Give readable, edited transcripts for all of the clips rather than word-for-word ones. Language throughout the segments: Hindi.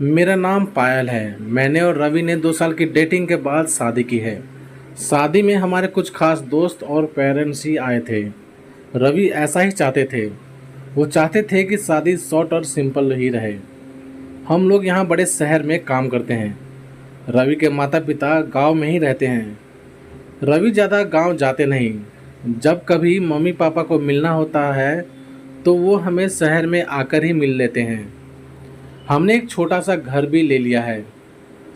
मेरा नाम पायल है। मैंने और रवि ने 2 साल की डेटिंग के बाद शादी की है। शादी में हमारे कुछ खास दोस्त और पेरेंट्स ही आए थे। रवि ऐसा ही चाहते थे। वो चाहते थे कि शादी शॉर्ट और सिंपल ही रहे। हम लोग यहाँ बड़े शहर में काम करते हैं। रवि के माता पिता गांव में ही रहते हैं। रवि ज़्यादा गांव जाते नहीं। जब कभी मम्मी पापा को मिलना होता है तो वो हमें शहर में आकर ही मिल लेते हैं। हमने एक छोटा सा घर भी ले लिया है।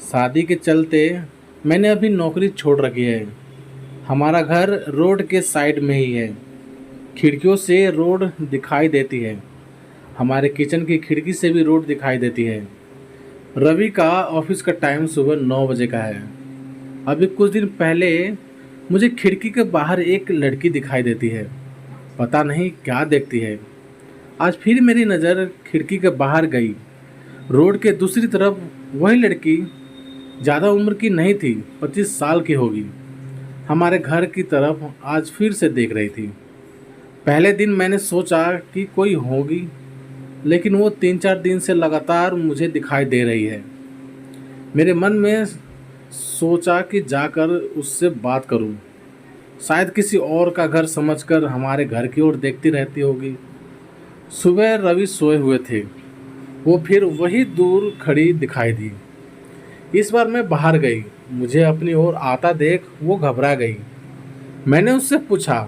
शादी के चलते मैंने अभी नौकरी छोड़ रखी है। हमारा घर रोड के साइड में ही है। खिड़कियों से रोड दिखाई देती है। हमारे किचन की खिड़की से भी रोड दिखाई देती है। रवि का ऑफिस का टाइम सुबह 9 बजे का है। अभी कुछ दिन पहले मुझे खिड़की के बाहर एक लड़की दिखाई देती है। पता नहीं क्या देखती है। आज फिर मेरी नज़र खिड़की के बाहर गई। रोड के दूसरी तरफ वही लड़की ज़्यादा उम्र की नहीं थी, 25 साल की होगी। हमारे घर की तरफ आज फिर से देख रही थी। पहले दिन मैंने सोचा कि कोई होगी, लेकिन वो 3-4 दिन से लगातार मुझे दिखाई दे रही है। मेरे मन में सोचा कि जाकर उससे बात करूं। शायद किसी और का घर समझकर हमारे घर की ओर देखती रहती होगी। सुबह रवि सोए हुए थे। वो फिर वही दूर खड़ी दिखाई दी। इस बार मैं बाहर गई। मुझे अपनी ओर आता देख वो घबरा गई। मैंने उससे पूछा,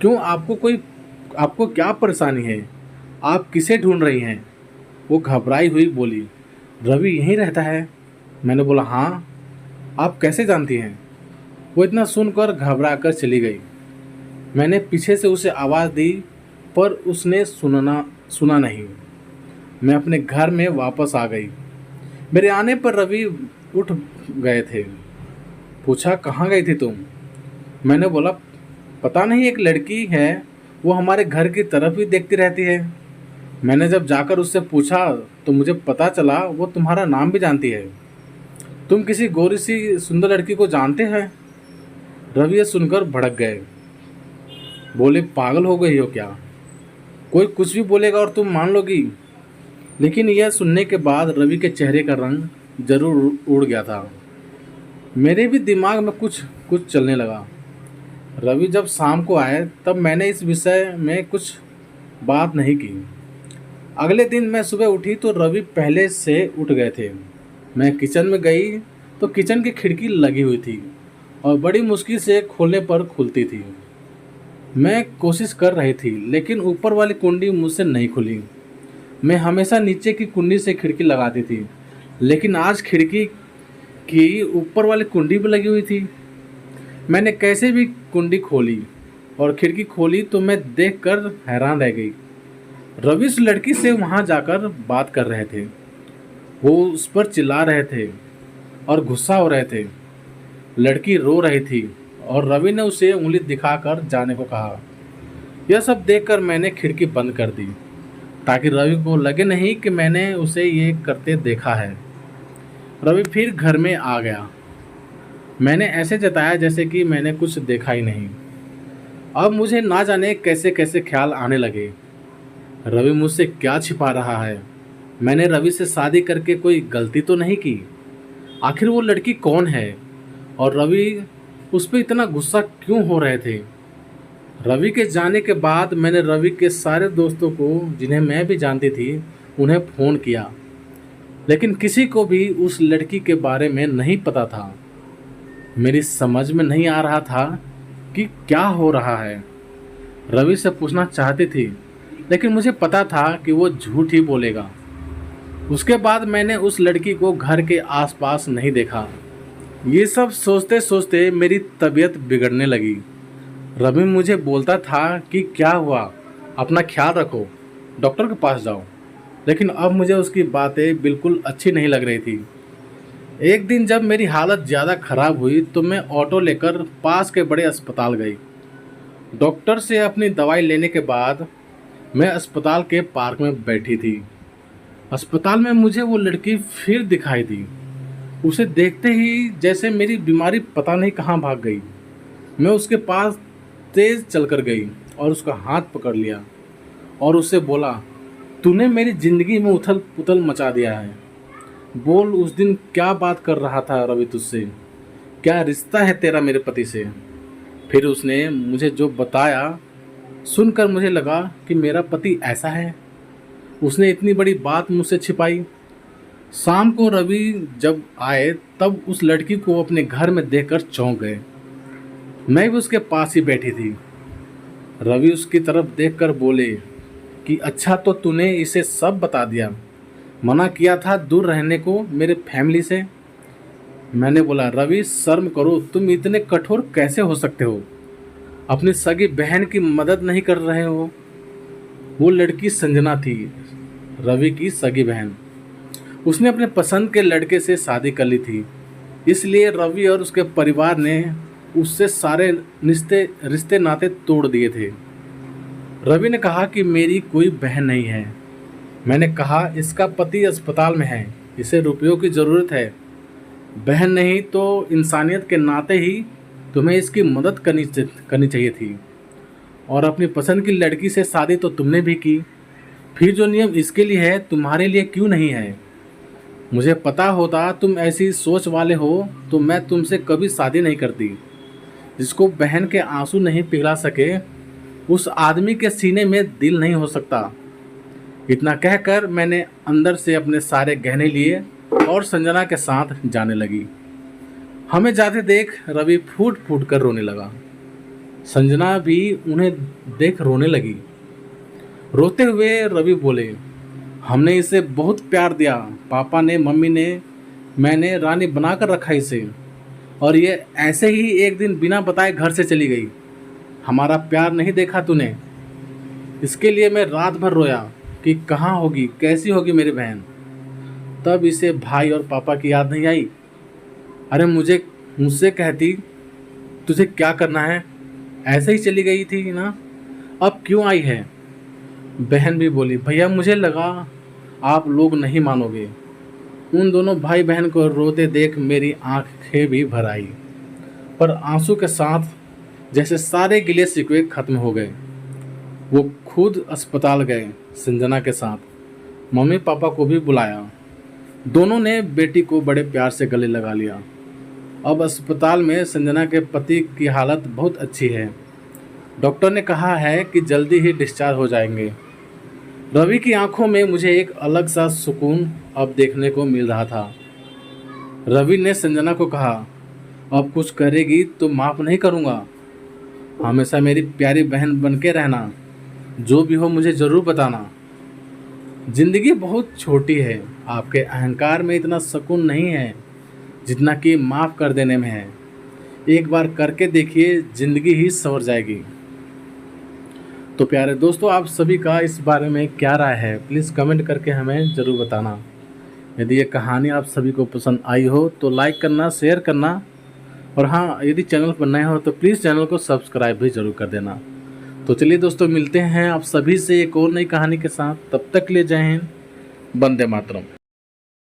क्यों, आपको क्या परेशानी है? आप किसे ढूंढ रही हैं? वो घबराई हुई बोली, रवि यहीं रहता है। मैंने बोला, हाँ। आप कैसे जानती हैं? वो इतना सुनकर घबरा कर चली गई। मैंने पीछे से उसे आवाज़ दी, पर उसने सुना नहीं। मैं अपने घर में वापस आ गई। मेरे आने पर रवि उठ गए थे। पूछा, कहाँ गई थी तुम? मैंने बोला, पता नहीं, एक लड़की है, वो हमारे घर की तरफ ही देखती रहती है। मैंने जब जाकर उससे पूछा तो मुझे पता चला वो तुम्हारा नाम भी जानती है। तुम किसी गोरी सी सुंदर लड़की को जानते हैं? रवि ये सुनकर भड़क गए। बोले, पागल हो गई हो क्या? कोई कुछ भी बोलेगा और तुम मान लोगी? लेकिन यह सुनने के बाद रवि के चेहरे का रंग जरूर उड़ गया था। मेरे भी दिमाग में कुछ कुछ चलने लगा। रवि जब शाम को आए तब मैंने इस विषय में कुछ बात नहीं की। अगले दिन मैं सुबह उठी तो रवि पहले से उठ गए थे। मैं किचन में गई तो किचन की खिड़की लगी हुई थी और बड़ी मुश्किल से खोलने पर खुलती थी। मैं कोशिश कर रही थी, लेकिन ऊपर वाली कुंडी मुझसे नहीं खुली। मैं हमेशा नीचे की कुंडी से खिड़की लगाती थी, लेकिन आज खिड़की की ऊपर वाली कुंडी भी लगी हुई थी। मैंने कैसे भी कुंडी खोली और खिड़की खोली तो मैं देखकर हैरान रह गई। रवि उस लड़की से वहां जाकर बात कर रहे थे। वो उस पर चिल्ला रहे थे और गुस्सा हो रहे थे। लड़की रो रही थी और रवि ने उसे उंगली दिखाकर जाने को कहा। यह सब देखकर मैंने खिड़की बंद कर दी, ताकि रवि को लगे नहीं कि मैंने उसे ये करते देखा है। रवि फिर घर में आ गया। मैंने ऐसे जताया जैसे कि मैंने कुछ देखा ही नहीं। अब मुझे ना जाने कैसे कैसे ख्याल आने लगे। रवि मुझसे क्या छिपा रहा है? मैंने रवि से शादी करके कोई गलती तो नहीं की? आखिर वो लड़की कौन है और रवि उस पर इतना गुस्सा क्यों हो रहे थे? रवि के जाने के बाद मैंने रवि के सारे दोस्तों को, जिन्हें मैं भी जानती थी, उन्हें फ़ोन किया, लेकिन किसी को भी उस लड़की के बारे में नहीं पता था। मेरी समझ में नहीं आ रहा था कि क्या हो रहा है। रवि से पूछना चाहती थी, लेकिन मुझे पता था कि वो झूठ ही बोलेगा। उसके बाद मैंने उस लड़की को घर के आसपास नहीं देखा। ये सब सोचते सोचते मेरी तबीयत बिगड़ने लगी। रवि मुझे बोलता था कि क्या हुआ, अपना ख्याल रखो, डॉक्टर के पास जाओ, लेकिन अब मुझे उसकी बातें बिल्कुल अच्छी नहीं लग रही थी। एक दिन जब मेरी हालत ज़्यादा खराब हुई तो मैं ऑटो लेकर पास के बड़े अस्पताल गई। डॉक्टर से अपनी दवाई लेने के बाद मैं अस्पताल के पार्क में बैठी थी। अस्पताल में मुझे वो लड़की फिर दिखाई दी। उसे देखते ही जैसे मेरी बीमारी पता नहीं कहाँ भाग गई। मैं उसके पास तेज चलकर गई और उसका हाथ पकड़ लिया और उससे बोला, तूने मेरी ज़िंदगी में उथल पुथल मचा दिया है। बोल उस दिन क्या बात कर रहा था रवि तुझसे? क्या रिश्ता है तेरा मेरे पति से? फिर उसने मुझे जो बताया सुनकर मुझे लगा कि मेरा पति ऐसा है। उसने इतनी बड़ी बात मुझसे छिपाई। शाम को रवि जब आए तब उस लड़की को अपने घर में देखकर चौंक गए। मैं भी उसके पास ही बैठी थी। रवि उसकी तरफ देखकर बोले कि अच्छा तो तूने इसे सब बता दिया, मना किया था दूर रहने को मेरे फैमिली से। मैंने बोला रवि शर्म करो, तुम इतने कठोर कैसे हो सकते हो? अपनी सगी बहन की मदद नहीं कर रहे हो। वो लड़की संजना थी, रवि की सगी बहन। उसने अपने पसंद के लड़के से शादी कर ली थी, इसलिए रवि और उसके परिवार ने उससे सारे रिश्ते रिश्ते नाते तोड़ दिए थे। रवि ने कहा कि मेरी कोई बहन नहीं है। मैंने कहा इसका पति अस्पताल में है, इसे रुपयों की ज़रूरत है। बहन नहीं तो इंसानियत के नाते ही तुम्हें इसकी मदद करनी चाहिए थी। और अपनी पसंद की लड़की से शादी तो तुमने भी की, फिर जो नियम इसके लिए है तुम्हारे लिए क्यों नहीं है? मुझे पता होता तुम ऐसी सोच वाले हो तो मैं तुमसे कभी शादी नहीं करती। जिसको बहन के आंसू नहीं पिघला सके उस आदमी के सीने में दिल नहीं हो सकता। इतना कहकर मैंने अंदर से अपने सारे गहने लिए और संजना के साथ जाने लगी। हमें जाते देख रवि फूट फूट कर रोने लगा। संजना भी उन्हें देख रोने लगी। रोते हुए रवि बोले, हमने इसे बहुत प्यार दिया, पापा ने, मम्मी ने, मैंने रानी बना कर रखा इसे, और ये ऐसे ही एक दिन बिना बताए घर से चली गई। हमारा प्यार नहीं देखा तूने। इसके लिए मैं रात भर रोया कि कहाँ होगी, कैसी होगी मेरी बहन। तब इसे भाई और पापा की याद नहीं आई। अरे मुझसे कहती तुझे क्या करना है, ऐसे ही चली गई थी ना, अब क्यों आई है? बहन भी बोली, भैया मुझे लगा आप लोग नहीं मानोगे। उन दोनों भाई बहन को रोते देख मेरी आंखें भी भर आई, पर आंसू के साथ जैसे सारे गिले शिकवे खत्म हो गए। वो खुद अस्पताल गए संजना के साथ। मम्मी पापा को भी बुलाया। दोनों ने बेटी को बड़े प्यार से गले लगा लिया। अब अस्पताल में संजना के पति की हालत बहुत अच्छी है। डॉक्टर ने कहा है कि जल्दी ही डिस्चार्ज हो जाएंगे। रवि की आंखों में मुझे एक अलग सा सुकून अब देखने को मिल रहा था। रवि ने संजना को कहा, अब कुछ करेगी तो माफ़ नहीं करूँगा। हमेशा मेरी प्यारी बहन बन के रहना, जो भी हो मुझे ज़रूर बताना। जिंदगी बहुत छोटी है, आपके अहंकार में इतना सुकून नहीं है जितना कि माफ़ कर देने में है। एक बार करके देखिए, ज़िंदगी ही संवर जाएगी। तो प्यारे दोस्तों, आप सभी का इस बारे में क्या राय है, प्लीज़ कमेंट करके हमें ज़रूर बताना। यदि ये कहानी आप सभी को पसंद आई हो तो लाइक करना, शेयर करना, और हाँ, यदि चैनल पर नए हो तो प्लीज़ चैनल को सब्सक्राइब भी ज़रूर कर देना। तो चलिए दोस्तों, मिलते हैं आप सभी से एक और नई कहानी के साथ। तब तक के लिए जय हिंद, वंदे मातरम।